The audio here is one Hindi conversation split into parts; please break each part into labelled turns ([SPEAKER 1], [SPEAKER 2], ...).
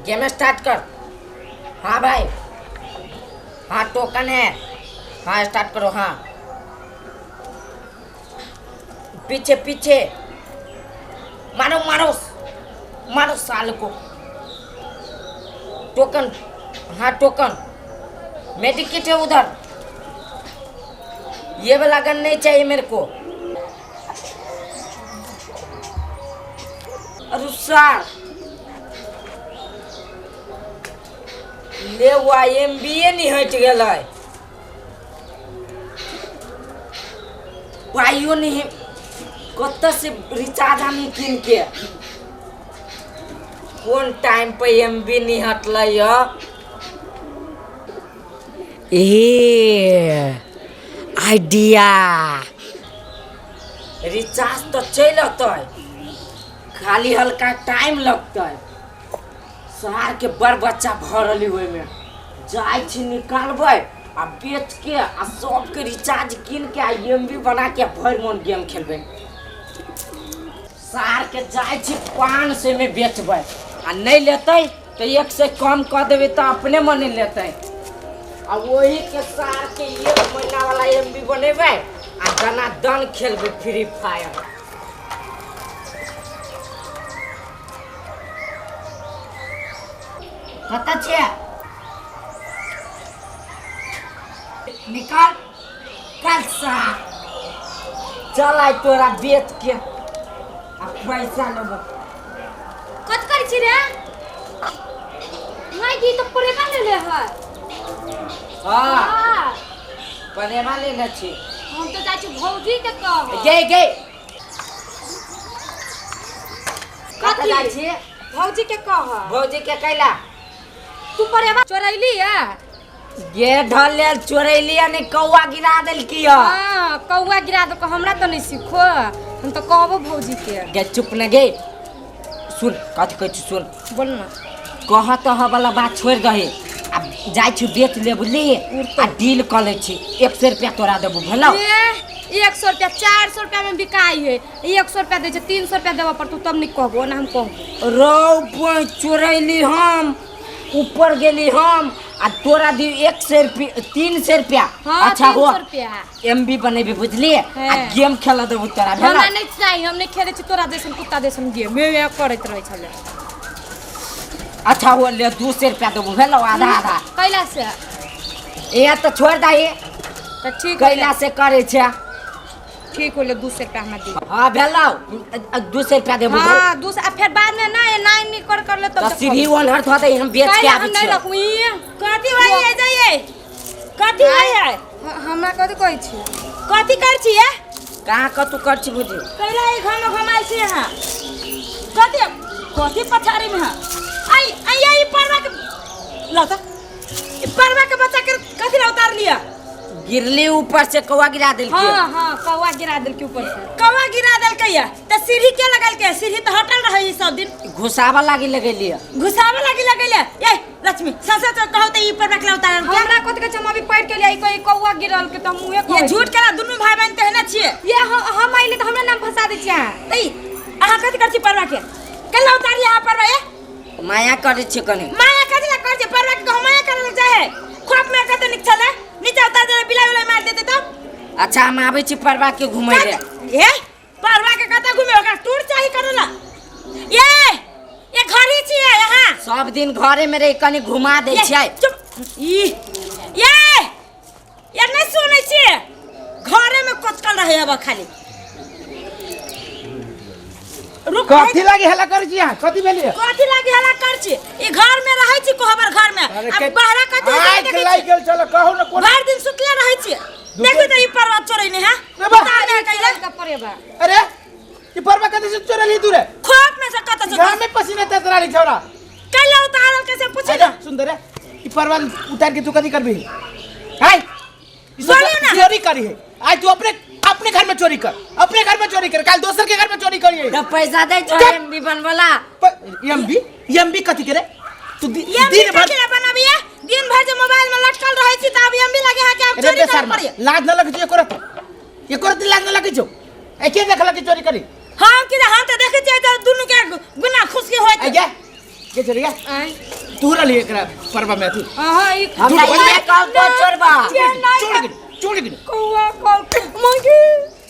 [SPEAKER 1] गेम स्टार्ट कर। हाँ भाई, हाँ टोकन है। हाँ स्टार्ट करो। हाँ पीछे पीछे मारो मारो मारो साल को। टोकन, हाँ टोकन मेडिकेट है उधर। ये वाला गन नहीं चाहिए मेरे को। अरे सर ले YMBA नहीं हट गल पाइयो नहीं कत से रिचार्ज हम किन के कौन टाइम पे MB नहीं हटल आइडिया। रिचार्ज तो चल खाली हल्का टाइम लगता है। शहर के बड़ बच्चा भरल हुए में जाए निकालबे आ बेच के आ सबके रिचार्ज किन के आ MB बना के भर मन गेम खेलबे। शहर के जाए 500 में बेचबे आ नहीं लेते तो 1 से कम कर देवे तो अपने मन लेते। आ वही के शहर के 1 महीना वाला MB बनेबे आ दाना दन खेलबे फ्री फायर। कत छे निकाल कल सा चल आई तोरा बेच के आ पैसा लेबो।
[SPEAKER 2] कत कर छी रे नहीं दी तो परेमा ले ले है।
[SPEAKER 1] हां परेमा ले ले छी।
[SPEAKER 2] हम तो जाई छी भौजी के कह
[SPEAKER 1] गे गे
[SPEAKER 2] कत
[SPEAKER 1] जाई छी
[SPEAKER 2] भौजी के कह
[SPEAKER 1] भौजी के कैला
[SPEAKER 2] तू परेमा चोरैली है।
[SPEAKER 1] ये ढले चोरैली ने कौवा गिरा देल किया।
[SPEAKER 2] हां कौवा गिरा दो हमरा तो नहीं सीखो हम तो कहबो भौजी के।
[SPEAKER 1] गे चुप न गे सुन कथ कह छी सुन
[SPEAKER 2] बोल ना
[SPEAKER 1] कह तो ह वाला बात छोड़ दही। अब जाय छी बेच ले बुझली आ डील कर ले छी 100 रुपया तोरा देबो भलो।
[SPEAKER 2] 100 रुपया 400 रुपया में बिकाई है 100 रुपया दे 300 रुपया देबो पर तू तब नहीं कहबो ना हम कहबो।
[SPEAKER 1] रौ चोरैली हम ऊपर गेली हम आ तोरा दी 100 रुपया 300 रुपया।
[SPEAKER 2] हाँ,
[SPEAKER 1] अच्छा हो
[SPEAKER 2] 300 रुपया
[SPEAKER 1] MB बनेबी बुझली आ गेम खेला देबो तोरा भला।
[SPEAKER 2] हमरा नहीं चाहिए हम नहीं खेले छी तोरा जैसन कुत्ता जैसन गेम मैं करत रहे छले।
[SPEAKER 1] अच्छा हो ले 200 रुपया देबो भलो आधा आधा
[SPEAKER 2] कैला से
[SPEAKER 1] ये तो छोड़ दही
[SPEAKER 2] तो ठीक
[SPEAKER 1] कैला से करे छे।
[SPEAKER 2] ठीक होले 200 रुपया हमरा दे।
[SPEAKER 1] हां भेलो 200 रुपया देबो।
[SPEAKER 2] हां 200 आ फिर बाद में ना ये नाइन नहीं कर ले
[SPEAKER 1] तो सीधी ओनहर थो दे हम बेच के आबे छी।
[SPEAKER 2] नहीं रखू
[SPEAKER 3] कथी भाई है जाइए कथी भाई है
[SPEAKER 2] हमरा कथि कहै छी
[SPEAKER 3] कथी कर छी है
[SPEAKER 1] कहां क तू कर छी बुझी
[SPEAKER 3] कैला ई घर में घुमाई छी हां कथी कथी पछाड़ी में हां आई परवा के लता ई परवा के बच्चा के कथी ला उतार लिया
[SPEAKER 1] गिरली ऊपर से कौवा गिरा देल के।
[SPEAKER 2] हां कौवा गिरा देल के ऊपर से
[SPEAKER 3] कवा गिरा देल कहिया त सीढ़ी के लगल के सीढ़ी तो हटल रही सब दिन
[SPEAKER 1] घुसावा लागी लगेली
[SPEAKER 3] घुसावे लगल ए लक्ष्मी ससा तो कहौ त ई परवा के ला उतार
[SPEAKER 2] हमरा कथि कहै छ हम अभी पढ़ के लिए कोई कौवा गिरल के त मुंहे
[SPEAKER 3] ये झूठ करा दुनु भाई बहन कहने छिए
[SPEAKER 2] ये हम आइले त हमरा नाम फंसा दै छी।
[SPEAKER 3] तई अहाँ कथी कर छी परवा के कल उतार लिया परवा ए
[SPEAKER 1] माया करे छी कने
[SPEAKER 3] माया कथी ला कर छी परवा के हम माया करे चाहे खोप में कते निक चले नीचे उतार दे बिलाई उलाई मार देते तो।
[SPEAKER 1] अच्छा हम आबै छी परवा के घुमै ले।
[SPEAKER 3] ए परवा के कते घुमे होगा टूर चाहिए करला ये घर ही छी यहां
[SPEAKER 1] सब दिन घरे में रह कनी घुमा दे छै।
[SPEAKER 3] चुप ये नहीं सुनै छी घरे में कचकल रहे अब खाली रुक
[SPEAKER 4] कथी लागी हला कर छी यहां कथी भेलिए
[SPEAKER 3] कथी लागी हला कर छी ई घर में रहै छी कोहबर घर में अब बाहर कथी
[SPEAKER 4] आइ के लाई गेल चलो कहू न कोन
[SPEAKER 3] भर दिन सुतले रहै छी देखो त ई परवा चोरै नहीं है बता दे कैला
[SPEAKER 2] का परेबा।
[SPEAKER 4] अरे ई परवा कथी से चोरली तू रे
[SPEAKER 3] खोप में से कत से
[SPEAKER 4] घर में पसीना ततराली छोरा
[SPEAKER 3] कैला उतारल कैसे पूछे ना
[SPEAKER 4] सुंदर है ई परवा उतार के तू कथी करबी हाय
[SPEAKER 3] बोलियो ना
[SPEAKER 4] चोरी करी है आज तू अपने घर में चोरी कर अपने घर में चोरी कर कल दोसर के घर में चोरी करिए
[SPEAKER 1] तो पैसा दे छ MB बनवाला
[SPEAKER 4] MB कथी करे तू
[SPEAKER 3] दिन भर के बनाबिए दिन भर जे मोबाइल में लटकल रहै छी त अब MB लगे है कि अब चोरी कर पड़ी
[SPEAKER 4] लाज न लगे ये करत लाज न लगे छौ ए के देखला के चोरी करी
[SPEAKER 3] हां कि हां त देखे छै त दुनु के गुना खुश के होय
[SPEAKER 4] आजा के चली गया
[SPEAKER 2] आय
[SPEAKER 4] तू रली एकरा परवा में तू
[SPEAKER 2] हां ई
[SPEAKER 1] हमरा ये कल तो चोरबा
[SPEAKER 4] छोड़ के
[SPEAKER 2] कौवा कॉल मंगी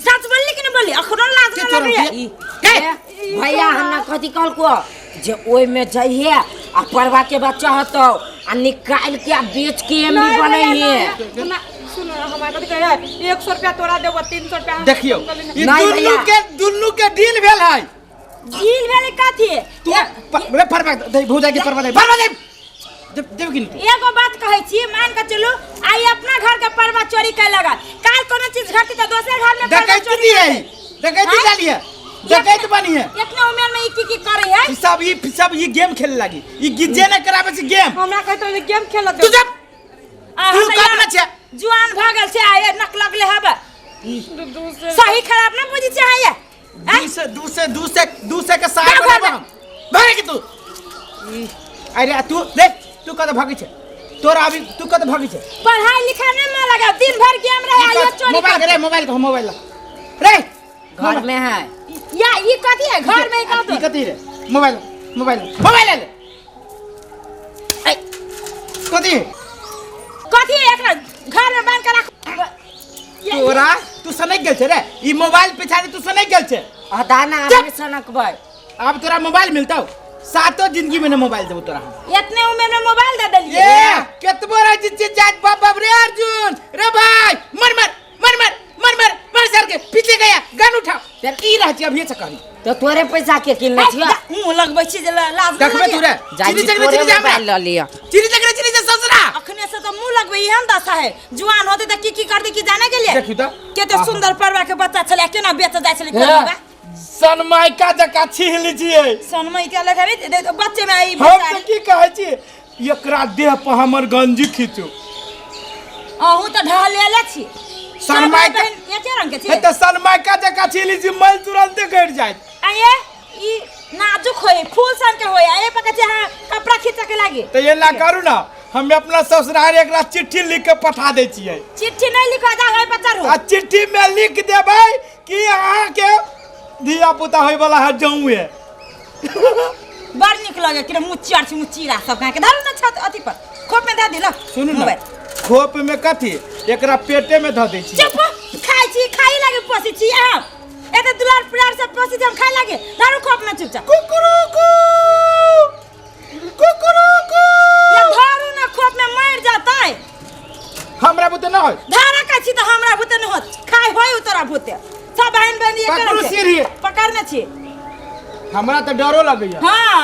[SPEAKER 3] सच बोलली कि नहीं बोलली अखरों लाज
[SPEAKER 4] के
[SPEAKER 3] ना
[SPEAKER 4] चोर
[SPEAKER 3] लग रही
[SPEAKER 4] के
[SPEAKER 1] भैया हमरा कथी कहल को जे ओइ में जइहे आ परवा के बच्चा हतो आ निकाल के आ बेच के एमडी बनइहे
[SPEAKER 2] सुनो हमारा कथी कहे 100 रुपया तोरा देबो 300 रुपया
[SPEAKER 4] देखियो ई
[SPEAKER 1] नहीं
[SPEAKER 4] दुन्नु के डील भेल है
[SPEAKER 3] डील भेले कथी
[SPEAKER 4] तू रे परवा दे भौजा के परवा दे देव कि नहीं
[SPEAKER 3] एगो बात कहै छी मान के चलू आई अपना घर के परवा चोरी कर लगा काल कोनो चीज घटी त दोसर घर में परवा
[SPEAKER 4] डकैती
[SPEAKER 3] चोरी
[SPEAKER 4] है डकैती डाली है डकैत बनी है
[SPEAKER 3] इतने उम्र में ई की करे है
[SPEAKER 4] ई सब ये गेम खेले लगी ई गिजे न करावे से गेम
[SPEAKER 2] हमरा कहतो गेम खेल
[SPEAKER 4] तू जब तू कब न छे
[SPEAKER 3] जुआन भ गेल छे आए नक लगले हबे सही खराब ना बुझी छे आए दूसरे के साथ
[SPEAKER 4] भागे कि तू अरे तू देख तू कत भागी छे तोरा अभी तू कत भागी छे
[SPEAKER 3] पढ़ाई लिखाई में मन लगा दिन भर गेम रहे आइए चोरी
[SPEAKER 4] मोबाइल रे
[SPEAKER 1] घर में है
[SPEAKER 3] या ई कथी है घर में का
[SPEAKER 4] ई कथी रे मोबाइल ले कथी
[SPEAKER 3] कथी है एकरा घर में बांध के रख
[SPEAKER 4] तोरा तू सनक गेल छे रे ई मोबाइल पिछाड़ी तू सनक गेल छे
[SPEAKER 1] अदाना हमें सनकबै
[SPEAKER 4] अब तोरा मोबाइल मिलतौ सातो जिंदगी में न मोबाइल देबो तोरा
[SPEAKER 3] इतने उम्र में मोबाइल दे देलिए
[SPEAKER 4] ए केतबो राजी जात बाप रे अर्जुन रे भाई मर सर के पीछे गया गन उठा तेर ई रह छी अभी चकरी
[SPEAKER 1] तो तोरे पैसा के किनले छिया
[SPEAKER 3] मुंह लगबै छी जे लाज
[SPEAKER 4] देखबे तू रे
[SPEAKER 1] जाई
[SPEAKER 4] चीनी
[SPEAKER 1] तोरे
[SPEAKER 4] चकरे
[SPEAKER 1] मोबाइल ल लिया
[SPEAKER 4] चीनी चकरे ससुरा
[SPEAKER 3] अखने से तो मुंह लगबै एहन दशा है जुआन होते त की कर दे की जाने के लिए
[SPEAKER 4] देखी तो
[SPEAKER 3] केते सुंदर परवा के बच्चा छले केना बेच जाय छले कोनबा
[SPEAKER 4] सनमाइका जका छील लीजिए
[SPEAKER 3] सनमई के लगे बच्चे में आई
[SPEAKER 4] हम तो की कहै छी एकरा देह पर हमर गंजी खींचो
[SPEAKER 3] अहू तो ढहलेले छी
[SPEAKER 4] सनमाइका
[SPEAKER 3] एके रंग के छी
[SPEAKER 4] ए त सनमाइका जका छील लीजिए मैल तुरंते कट जाय
[SPEAKER 3] आये ई नाजुक होय फूल सन के होय आये पके जे हां कपड़ा खींच के लागे
[SPEAKER 4] तो ये ना करू ना हम अपना ससुराल एकरा चिट्ठी लिख के पठा दै छियै
[SPEAKER 3] चिट्ठी नहीं लिखा जा होय बच्चा रो
[SPEAKER 4] आ चिट्ठी में लिख देबै कि अहाँ के धिया पुता होय वाला है जाऊए
[SPEAKER 3] बड़ निक लगे कि मुचीरा सब कह के धरु न छत अथी पर खोप में दे दिलो
[SPEAKER 4] सुनू ना खोप में कथी एकरा पेटे में ध दै छी
[SPEAKER 3] चुप खाई लागे पोसी छी हम एते दुलार प्यार से पोसी हम खाई लागे धरु खोप में चुपचाप
[SPEAKER 4] कुकुरुकु
[SPEAKER 3] ये धरु न खोप में मर जातै
[SPEAKER 4] हमरा बुते न होय
[SPEAKER 3] धारा का छी त हमरा बुते न होत खाई होय तोरा बुते सब बहन बहन ये
[SPEAKER 4] पकड़ू
[SPEAKER 3] कर
[SPEAKER 4] सीढ़ी
[SPEAKER 3] पकड़ने छी
[SPEAKER 4] हमरा त डरो लगैया
[SPEAKER 3] हां